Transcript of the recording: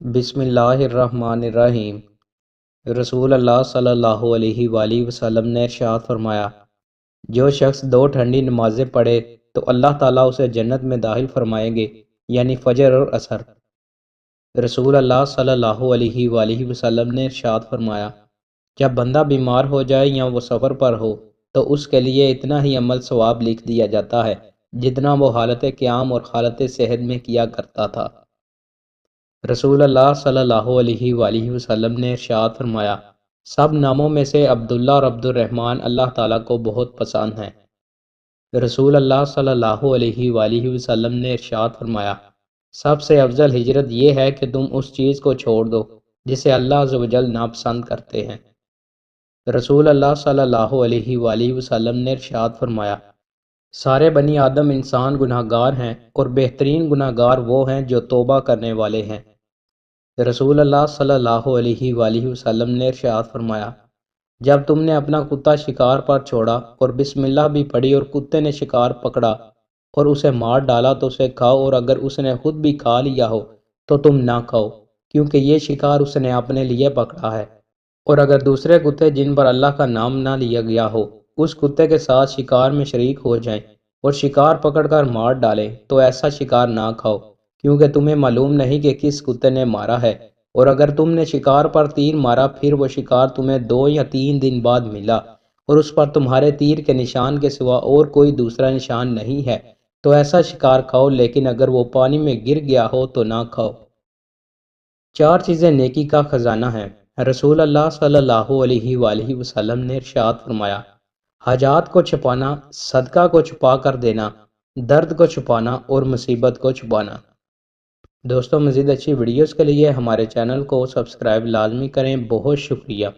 بسم اللہ الرحمن الرحیم۔ رسول اللہ صلی اللہ علیہ وآلہ وسلم نے ارشاد فرمایا، جو شخص 2 ٹھنڈی نمازیں پڑھے تو اللہ تعالیٰ اسے جنت میں داخل فرمائیں گے، یعنی فجر اور عصر۔ رسول اللہ صلی اللہ علیہ وآلہ وسلم نے ارشاد فرمایا، جب بندہ بیمار ہو جائے یا وہ سفر پر ہو تو اس کے لیے اتنا ہی عمل ثواب لکھ دیا جاتا ہے جتنا وہ حالت قیام اور حالت صحت میں کیا کرتا تھا۔ رسول اللہ صلی اللہ علیہ وآلہ وسلم نے ارشاد فرمایا، سب ناموں میں سے عبداللہ اور عبد الرحمن اللہ تعالیٰ کو بہت پسند ہیں۔ رسول اللہ صلی اللہ علیہ وآلہ وسلم نے ارشاد فرمایا، سب سے افضل ہجرت یہ ہے کہ تم اس چیز کو چھوڑ دو جسے اللہ عز و جل ناپسند کرتے ہیں۔ رسول اللہ صلی اللہ علیہ وآلہ وسلم نے ارشاد فرمایا، سارے بنی آدم انسان گناہ گار ہیں اور بہترین گناہ گار وہ ہیں جو توبہ کرنے والے ہیں۔ رسول اللہ صلی اللہ علیہ وآلہ وسلم نے ارشاد فرمایا، جب تم نے اپنا کتا شکار پر چھوڑا اور بسم اللہ بھی پڑھی اور کتے نے شکار پکڑا اور اسے مار ڈالا تو اسے کھاؤ، اور اگر اس نے خود بھی کھا لیا ہو تو تم نہ کھاؤ، کیونکہ یہ شکار اس نے اپنے لیے پکڑا ہے۔ اور اگر دوسرے کتے جن پر اللہ کا نام نہ لیا گیا ہو اس کتے کے ساتھ شکار میں شریک ہو جائیں اور شکار پکڑ کر مار ڈالیں تو ایسا شکار نہ کھاؤ، کیونکہ تمہیں معلوم نہیں کہ کس کتے نے مارا ہے۔ اور اگر تم نے شکار پر تیر مارا پھر وہ شکار تمہیں 2 یا 3 دن بعد ملا اور اس پر تمہارے تیر کے نشان کے سوا اور کوئی دوسرا نشان نہیں ہے تو ایسا شکار کھاؤ، لیکن اگر وہ پانی میں گر گیا ہو تو نہ کھاؤ۔ 4 چیزیں نیکی کا خزانہ ہیں۔ رسول اللہ صلی اللہ علیہ وآلہ وسلم نے ارشاد فرمایا، حاجات کو چھپانا، صدقہ کو چھپا کر دینا، درد کو چھپانا اور مصیبت کو چھپانا۔ دوستوں، مزید اچھی ویڈیوز کے لیے ہمارے چینل کو سبسکرائب لازمی کریں۔ بہت شکریہ۔